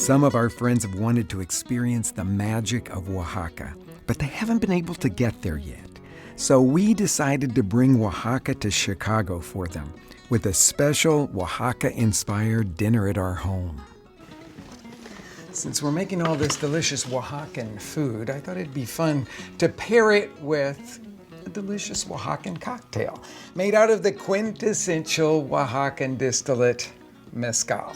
Some of our friends have wanted to experience the magic of Oaxaca, but they haven't been able to get there yet. So we decided to bring Oaxaca to Chicago for them with a special Oaxaca-inspired dinner at our home. Since we're making all this delicious Oaxacan food, I thought it'd be fun to pair it with a delicious Oaxacan cocktail made out of the quintessential Oaxacan distillate, mezcal.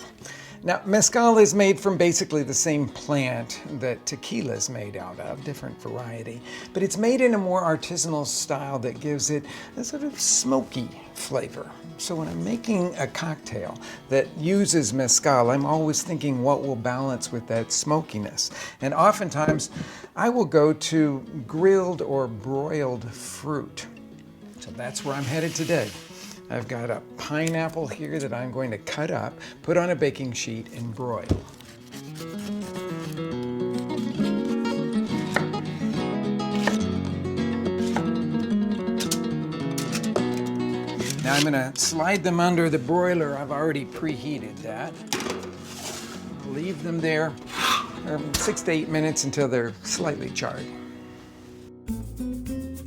Now, mezcal is made from basically the same plant that tequila is made out of, different variety, but it's made in a more artisanal style that gives it a sort of smoky flavor. So when I'm making a cocktail that uses mezcal, I'm always thinking what will balance with that smokiness. And oftentimes, I will go to grilled or broiled fruit. So that's where I'm headed today. I've got a pineapple here that I'm going to cut up, put on a baking sheet, and broil. Now I'm going to slide them under the broiler. I've already preheated that. Leave them there for 6 to 8 minutes until they're slightly charred.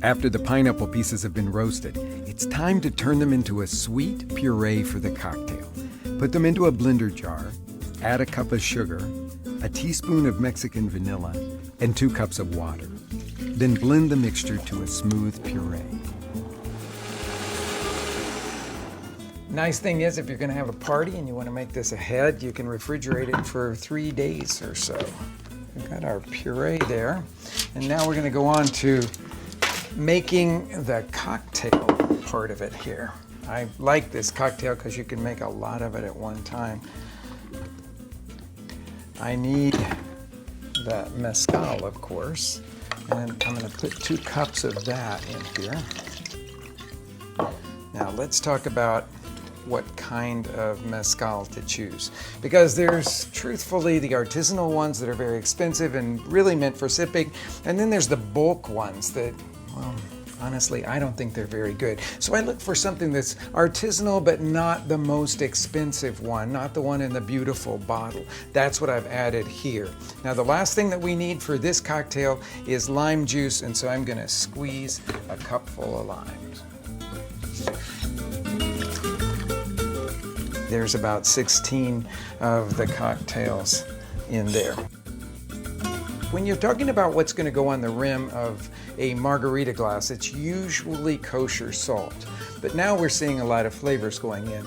After the pineapple pieces have been roasted, it's time to turn them into a sweet puree for the cocktail. Put them into a blender jar, add a cup of sugar, a teaspoon of Mexican vanilla, and 2 cups of water. Then blend the mixture to a smooth puree. Nice thing is, if you're going to have a party and you want to make this ahead, you can refrigerate it for 3 days or so. We've got our puree there, and now we're going to go on to making the cocktail part of it here. I like this cocktail because you can make a lot of it at one time. I need the mescal, of course, and I'm going to put 2 cups of that in here. Now let's talk about what kind of mescal to choose, because there's truthfully the artisanal ones that are very expensive and really meant for sipping, and then there's the bulk ones that, well, honestly, I don't think they're very good. So I look for something that's artisanal but not the most expensive one, not the one in the beautiful bottle. That's what I've added here. Now the last thing that we need for this cocktail is lime juice, and so I'm going to squeeze a cupful of limes. There's about 16 of the cocktails in there. When you're talking about what's going to go on the rim of a margarita glass, it's usually kosher salt. But now we're seeing a lot of flavors going in.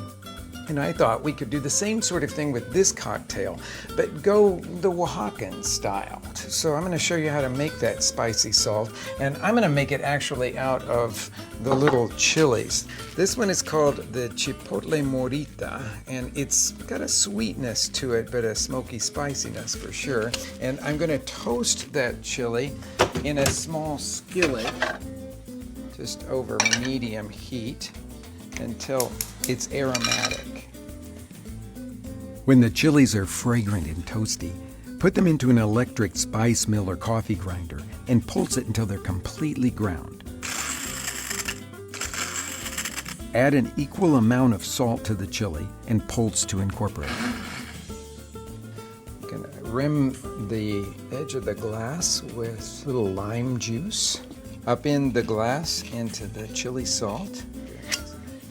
And I thought we could do the same sort of thing with this cocktail, but go the Oaxacan style. So I'm going to show you how to make that spicy salt, and I'm going to make it actually out of the little chilies. This one is called the chipotle morita, and it's got a sweetness to it, but a smoky spiciness for sure. And I'm going to toast that chili in a small skillet, just over medium heat, until it's aromatic. When the chilies are fragrant and toasty, put them into an electric spice mill or coffee grinder and pulse it until they're completely ground. Add an equal amount of salt to the chili and pulse to incorporate. You can rim the edge of the glass with a little lime juice. Up in the glass into the chili salt.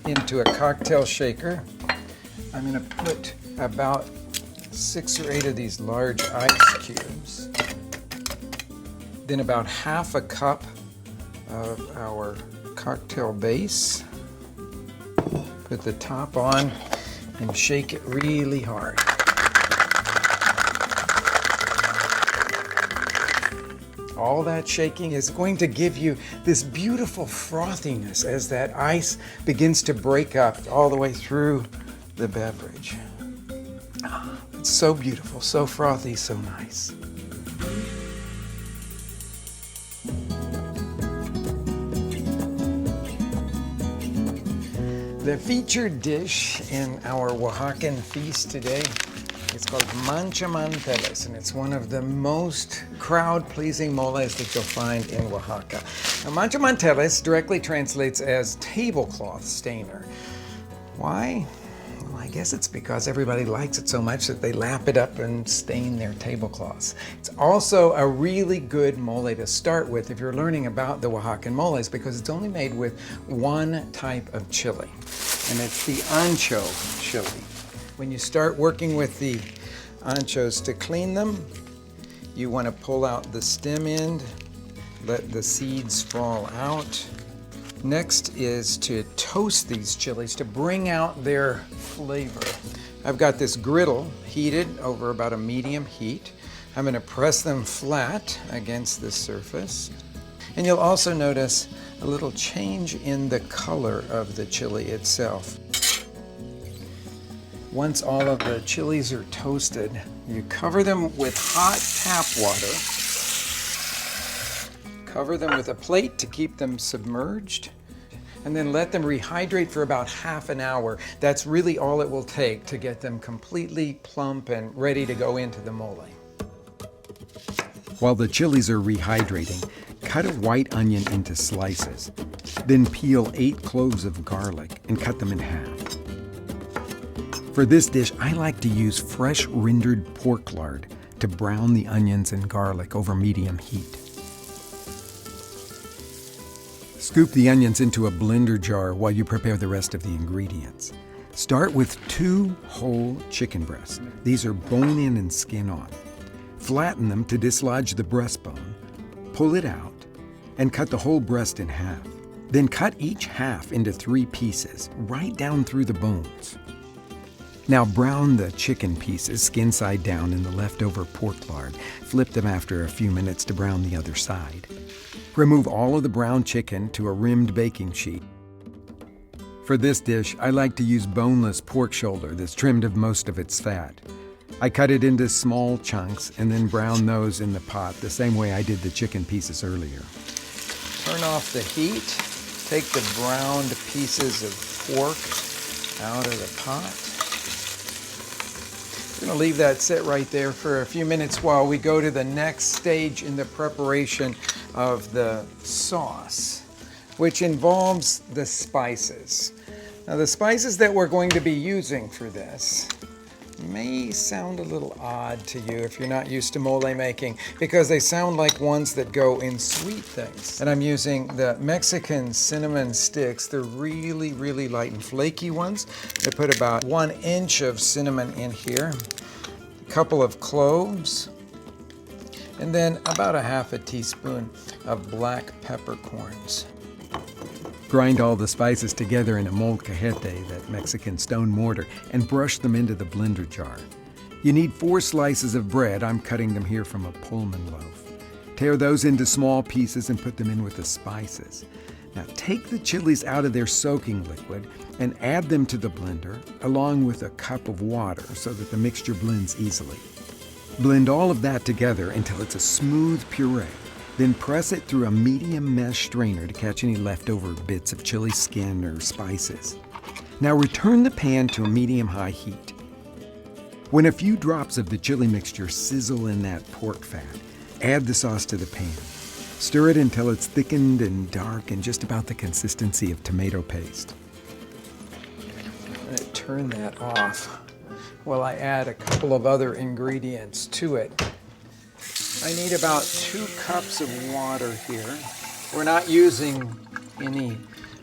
Into a cocktail shaker. I'm going to put about 6 or 8 of these large ice cubes. Then about half a cup of our cocktail base. Put the top on and shake it really hard. All that shaking is going to give you this beautiful frothiness as that ice begins to break up all the way through the beverage. It's so beautiful, so frothy, so nice. The featured dish in our Oaxacan feast today is called Mancha Mantels, and it's one of the most crowd-pleasing moles that you'll find in Oaxaca. Now, Mancha Manteles directly translates as tablecloth stainer. Why? Well, I guess it's because everybody likes it so much that they lap it up and stain their tablecloths. It's also a really good mole to start with if you're learning about the Oaxacan moles, because it's only made with one type of chili, and it's the ancho chili. When you start working with the anchos, to clean them, you want to pull out the stem end, let the seeds fall out. Next is to toast these chilies to bring out their flavor. I've got this griddle heated over about a medium heat. I'm going to press them flat against the surface. And you'll also notice a little change in the color of the chili itself. Once all of the chilies are toasted, you cover them with hot tap water. Cover them with a plate to keep them submerged, and then let them rehydrate for about half an hour. That's really all it will take to get them completely plump and ready to go into the mole. While the chilies are rehydrating, cut a white onion into slices. Then peel 8 cloves of garlic and cut them in half. For this dish, I like to use fresh rendered pork lard to brown the onions and garlic over medium heat. Scoop the onions into a blender jar while you prepare the rest of the ingredients. Start with 2 whole chicken breasts. These are bone in and skin on. Flatten them to dislodge the breastbone, pull it out, and cut the whole breast in half. Then cut each half into 3 pieces, right down through the bones. Now brown the chicken pieces skin side down in the leftover pork lard. Flip them after a few minutes to brown the other side. Remove all of the browned chicken to a rimmed baking sheet. For this dish, I like to use boneless pork shoulder that's trimmed of most of its fat. I cut it into small chunks and then brown those in the pot the same way I did the chicken pieces earlier. Turn off the heat. Take the browned pieces of pork out of the pot. I'm going to leave that sit right there for a few minutes while we go to the next stage in the preparation of the sauce, which involves the spices. Now, the spices that we're going to be using for this may sound a little odd to you if you're not used to mole making, because they sound like ones that go in sweet things. And I'm using the Mexican cinnamon sticks. They're really, really light and flaky ones. I put about 1 inch of cinnamon in here, a couple of cloves, and then about a half a teaspoon of black peppercorns. Grind all the spices together in a molcajete, that Mexican stone mortar, and brush them into the blender jar. You need 4 slices of bread. I'm cutting them here from a Pullman loaf. Tear those into small pieces and put them in with the spices. Now take the chilies out of their soaking liquid and add them to the blender along with a cup of water so that the mixture blends easily. Blend all of that together until it's a smooth puree. Then press it through a medium mesh strainer to catch any leftover bits of chili skin or spices. Now return the pan to a medium-high heat. When a few drops of the chili mixture sizzle in that pork fat, add the sauce to the pan. Stir it until it's thickened and dark and just about the consistency of tomato paste. I'm going to turn that off while I add a couple of other ingredients to it. I need about 2 cups of water here. We're not using any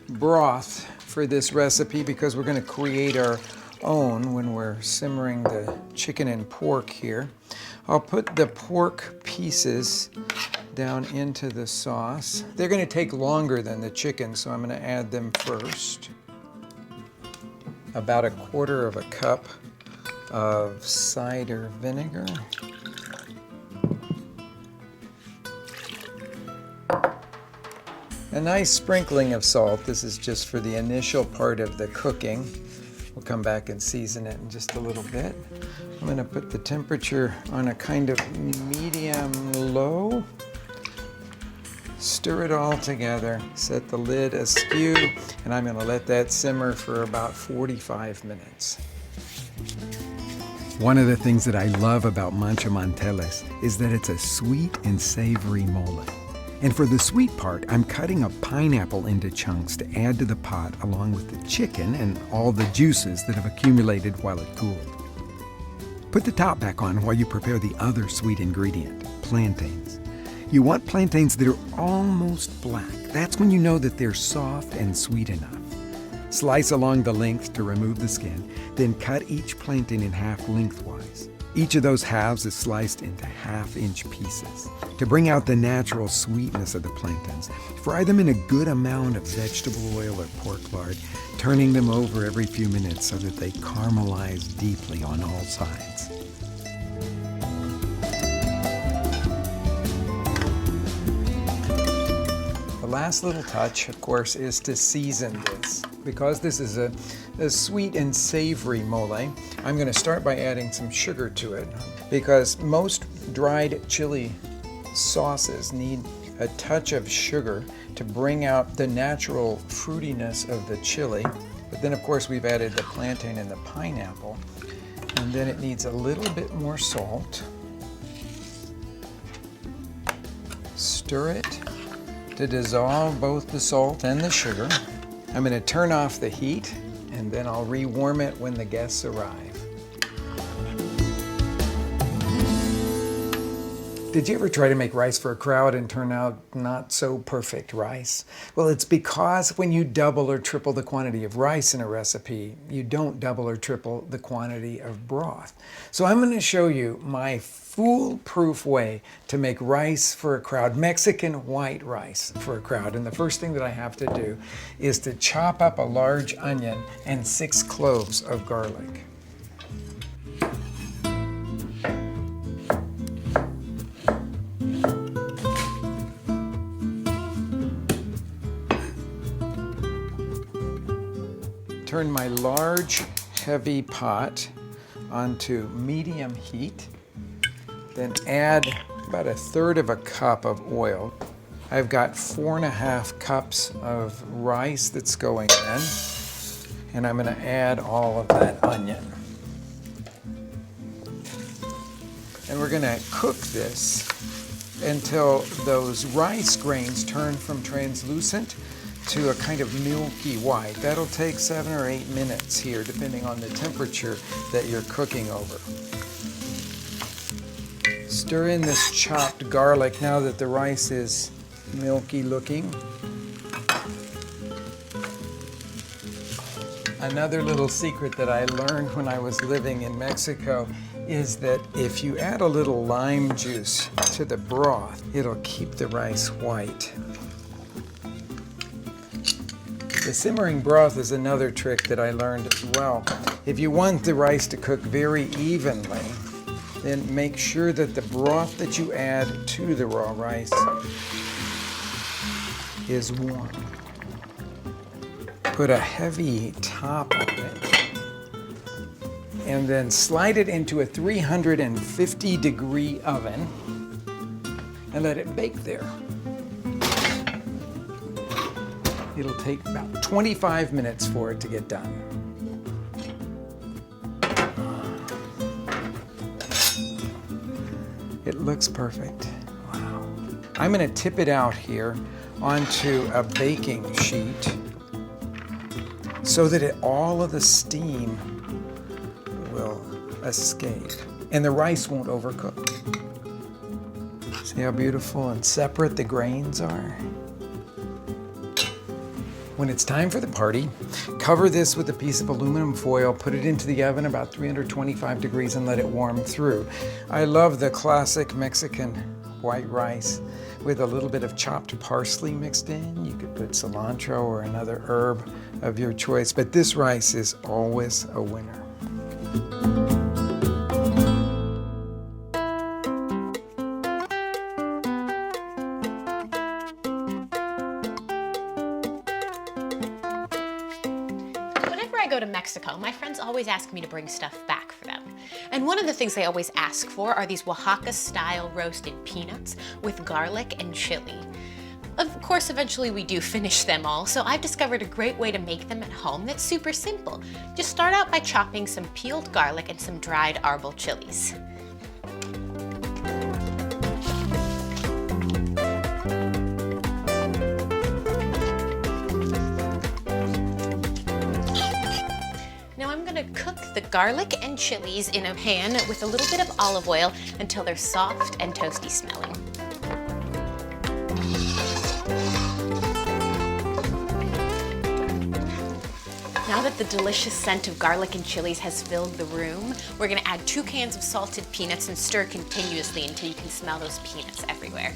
broth for this recipe because we're going to create our own when we're simmering the chicken and pork here. I'll put the pork pieces down into the sauce. They're going to take longer than the chicken, so I'm going to add them first. About 1/4 cup of cider vinegar. A nice sprinkling of salt. This is just for the initial part of the cooking. We'll come back and season it in just a little bit. I'm going to put the temperature on a kind of medium-low. Stir it all together. Set the lid askew, and I'm going to let that simmer for about 45 minutes. One of the things that I love about Manchamanteles is that it's a sweet and savory mole. And for the sweet part, I'm cutting a pineapple into chunks to add to the pot along with the chicken and all the juices that have accumulated while it cooled. Put the top back on while you prepare the other sweet ingredient, plantains. You want plantains that are almost black. That's when you know that they're soft and sweet enough. Slice along the length to remove the skin, then cut each plantain in half lengthwise. Each of those halves is sliced into half-inch pieces. To bring out the natural sweetness of the plantains, fry them in a good amount of vegetable oil or pork lard, turning them over every few minutes so that they caramelize deeply on all sides. The last little touch, of course, is to season this. Because this is a sweet and savory mole, I'm going to start by adding some sugar to it, because most dried chili sauces need a touch of sugar to bring out the natural fruitiness of the chili. But then, of course, we've added the plantain and the pineapple, and then it needs a little bit more salt. Stir it to dissolve both the salt and the sugar. I'm going to turn off the heat, and then I'll rewarm it when the guests arrive. Did you ever try to make rice for a crowd and turn out not so perfect rice? Well, it's because when you double or triple the quantity of rice in a recipe, you don't double or triple the quantity of broth. So I'm going to show you my foolproof way to make rice for a crowd, Mexican white rice for a crowd. And the first thing that I have to do is to chop up a large onion and 6 cloves of garlic. Turn my large, heavy pot onto medium heat. Then add about 1/3 of a cup of oil. I've got 4.5 cups of rice that's going in, and I'm going to add all of that onion. And we're going to cook this until those rice grains turn from translucent to a kind of milky white. That'll take 7 or 8 minutes here, depending on the temperature that you're cooking over. Stir in this chopped garlic now that the rice is milky looking. Another little secret that I learned when I was living in Mexico is that if you add a little lime juice to the broth, it'll keep the rice white. The simmering broth is another trick that I learned as well. If you want the rice to cook very evenly, then make sure that the broth that you add to the raw rice is warm. Put a heavy top on it, and then slide it into a 350-degree oven and let it bake there. It'll take about 25 minutes for it to get done. It looks perfect. Wow. I'm going to tip it out here onto a baking sheet so that all of the steam will escape and the rice won't overcook. See how beautiful and separate the grains are? When it's time for the party, cover this with a piece of aluminum foil, put it into the oven about 325 degrees and let it warm through. I love the classic Mexican white rice with a little bit of chopped parsley mixed in. You could put cilantro or another herb of your choice, but this rice is always a winner. Go to Mexico, my friends always ask me to bring stuff back for them. And one of the things they always ask for are these Oaxaca-style roasted peanuts with garlic and chili. Of course, eventually we do finish them all, so I've discovered a great way to make them at home that's super simple. Just start out by chopping some peeled garlic and some dried arbol chilies. the garlic and chilies in a pan with a little bit of olive oil until they're soft and toasty smelling. Now that the delicious scent of garlic and chilies has filled the room, we're gonna add 2 cans of salted peanuts and stir continuously until you can smell those peanuts everywhere.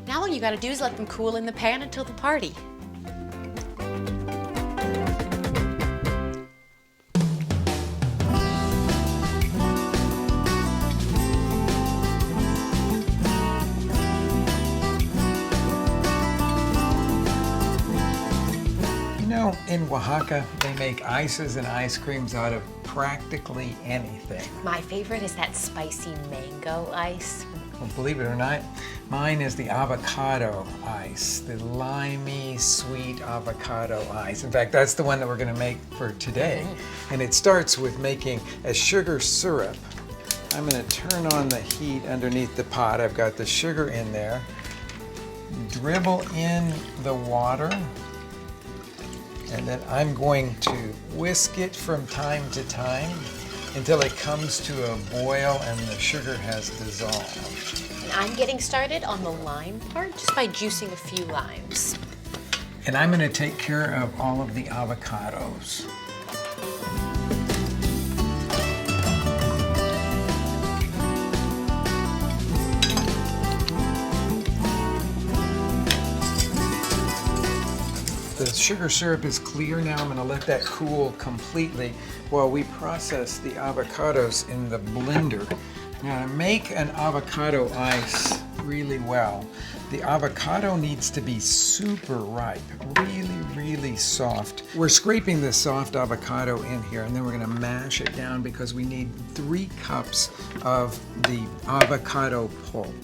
Now all you gotta do is let them cool in the pan until the party. In Oaxaca, they make ices and ice creams out of practically anything. My favorite is that spicy mango ice. Well, believe it or not, mine is the avocado ice, the limey, sweet avocado ice. In fact, that's the one that we're going to make for today. And it starts with making a sugar syrup. I'm going to turn on the heat underneath the pot. I've got the sugar in there. Dribble in the water. And then I'm going to whisk it from time to time until it comes to a boil and the sugar has dissolved. And I'm getting started on the lime part just by juicing a few limes. And I'm going to take care of all of the avocados. The sugar syrup is clear now. I'm going to let that cool completely while we process the avocados in the blender. Now, to make an avocado ice really well, the avocado needs to be super ripe, really soft. We're scraping the soft avocado in here, and then we're going to mash it down because we need 3 cups of the avocado pulp.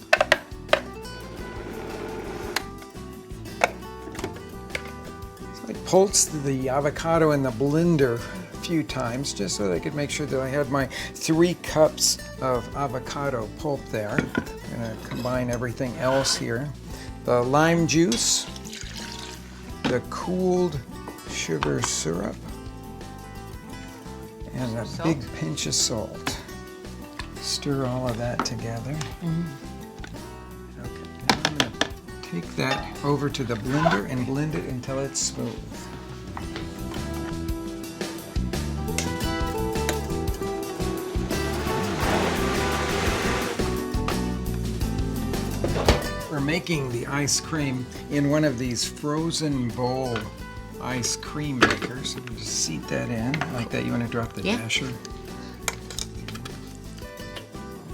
I pulsed the avocado in the blender a few times just so that I could make sure that I had my 3 cups of avocado pulp there. I'm going to combine everything else here. The lime juice, the cooled sugar syrup, and a big pinch of salt. Stir all of that together. Okay, now I'm going to take that over to the blender and blend it until it's smooth. We're making the ice cream in one of these frozen bowl ice cream makers. So just seat that in like that. You want to drop the dasher?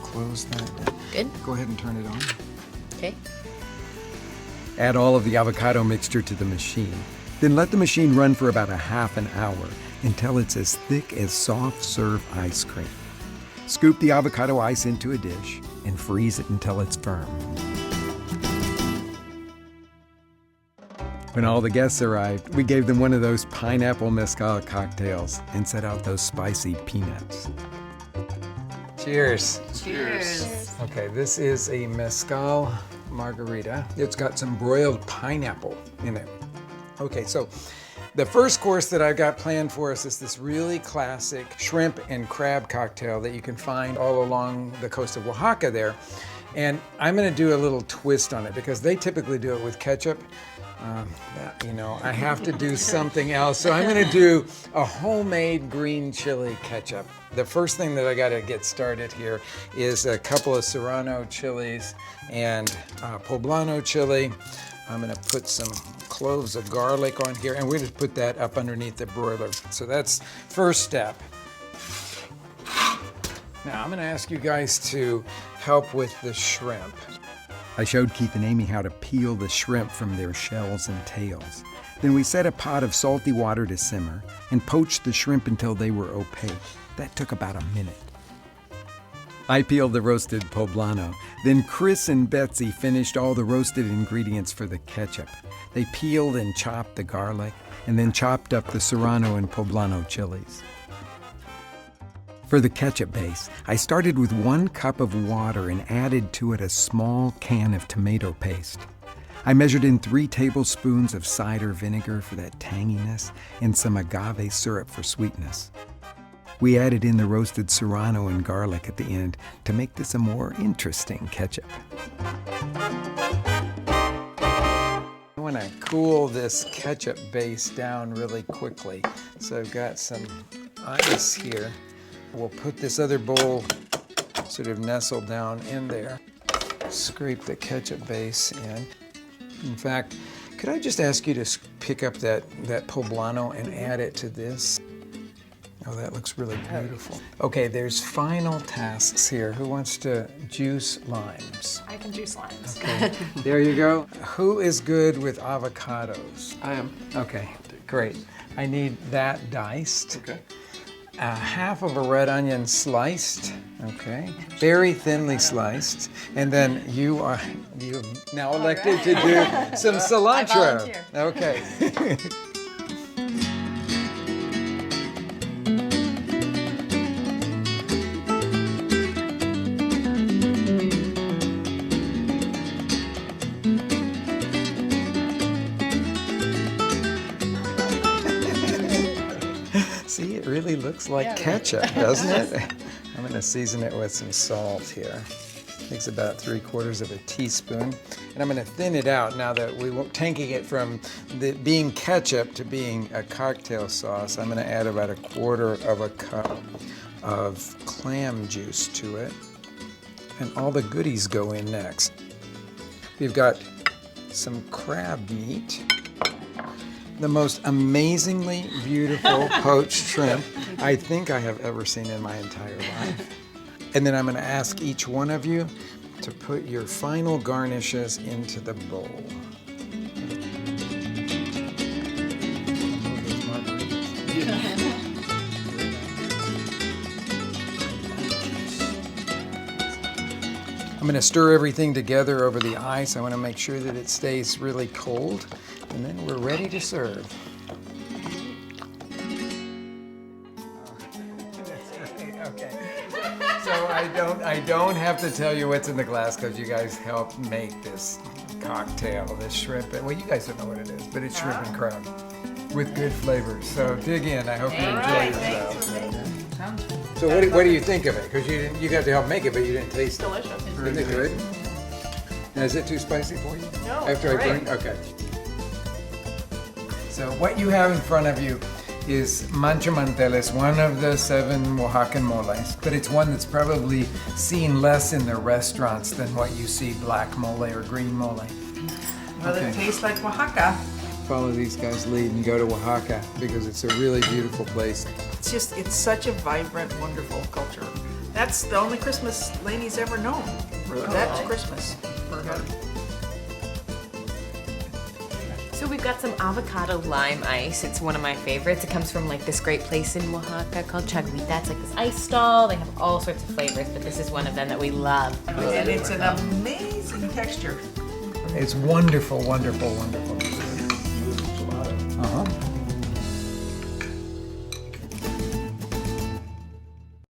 Close that down. Good. Go ahead and turn it on. Okay. Add all of the avocado mixture to the machine. Then let the machine run for about a half an hour until it's as thick as soft serve ice cream. Scoop the avocado ice into a dish and freeze it until it's firm. When all the guests arrived, we gave them one of those pineapple mezcal cocktails and set out those spicy peanuts. Cheers. Cheers. Okay, this is a mezcal margarita. It's got some broiled pineapple in it. Okay, so the first course that I've got planned for us is this really classic shrimp and crab cocktail that you can find all along the coast of Oaxaca there. And I'm going to do a little twist on it because they typically do it with ketchup. I have to do something else. So I'm going to do a homemade green chili ketchup. The first thing that I got to get started here is a couple of serrano chilies and poblano chili. I'm going to put some cloves of garlic on here, and we're going to put that up underneath the broiler. So that's first step. Now I'm going to ask you guys to help with the shrimp. I showed Keith and Amy how to peel the shrimp from their shells and tails. Then we set a pot of salty water to simmer and poached the shrimp until they were opaque. That took about a minute. I peeled the roasted poblano. Then Chris and Betsy finished all the roasted ingredients for the ketchup. They peeled and chopped the garlic and then chopped up the serrano and poblano chilies. For the ketchup base, I started with 1 cup of water and added to it a small can of tomato paste. I measured in 3 tablespoons of cider vinegar for that tanginess and some agave syrup for sweetness. We added in the roasted serrano and garlic at the end to make this a more interesting ketchup. I want to cool this ketchup base down really quickly. So I've got some ice here. We'll put this other bowl sort of nestled down in there. Scrape the ketchup base in. In fact, could I just ask you to pick up that poblano and add it to this? Oh, that looks really beautiful. Okay, there's final tasks here. Who wants to juice limes? I can juice limes. Okay, there you go. Who is good with avocados? I am. Okay, great. I need that diced. Okay. Half of a red onion sliced, okay, very thinly sliced, and then you've now elected to do some cilantro. Okay. See, it really looks like ketchup, doesn't it? I'm going to season it with some salt here. Takes about 3/4 of a teaspoon. And I'm going to thin it out now that we're tanking it from being ketchup to being a cocktail sauce. I'm going to add about 1/4 of a cup of clam juice to it. And all the goodies go in next. We've got some crab meat. The most amazingly beautiful poached shrimp I think I have ever seen in my entire life. And then I'm going to ask each one of you to put your final garnishes into the bowl. I'm going to stir everything together over the ice. I want to make sure that it stays really cold. And then we're ready to serve. Okay. So I don't have to tell you what's in the glass because you guys helped make this cocktail, this shrimp. Well, you guys don't know what it is, but it's shrimp and crab with good flavors. So dig in. I hope you enjoy yourself. So what do you think of it? Because you got to help make it, but you didn't taste it. Delicious. Isn't it good? Now, is it too spicy for you? No. After I bring, okay. So what you have in front of you is Manchamanteles, one of the 7 Oaxacan moles, but it's one that's probably seen less in the restaurants than what you see black mole or green mole. Well, it tastes like Oaxaca. Follow these guys' lead and go to Oaxaca because it's a really beautiful place. It's such a vibrant, wonderful culture. That's the only Christmas Laney's ever known. Really? That's Christmas. So we've got some avocado lime ice. It's one of my favorites. It comes from like this great place in Oaxaca called Chaguita. It's like this ice stall. They have all sorts of flavors, but this is one of them that we love. And it's an amazing texture. It's wonderful, wonderful, wonderful. Uh-huh.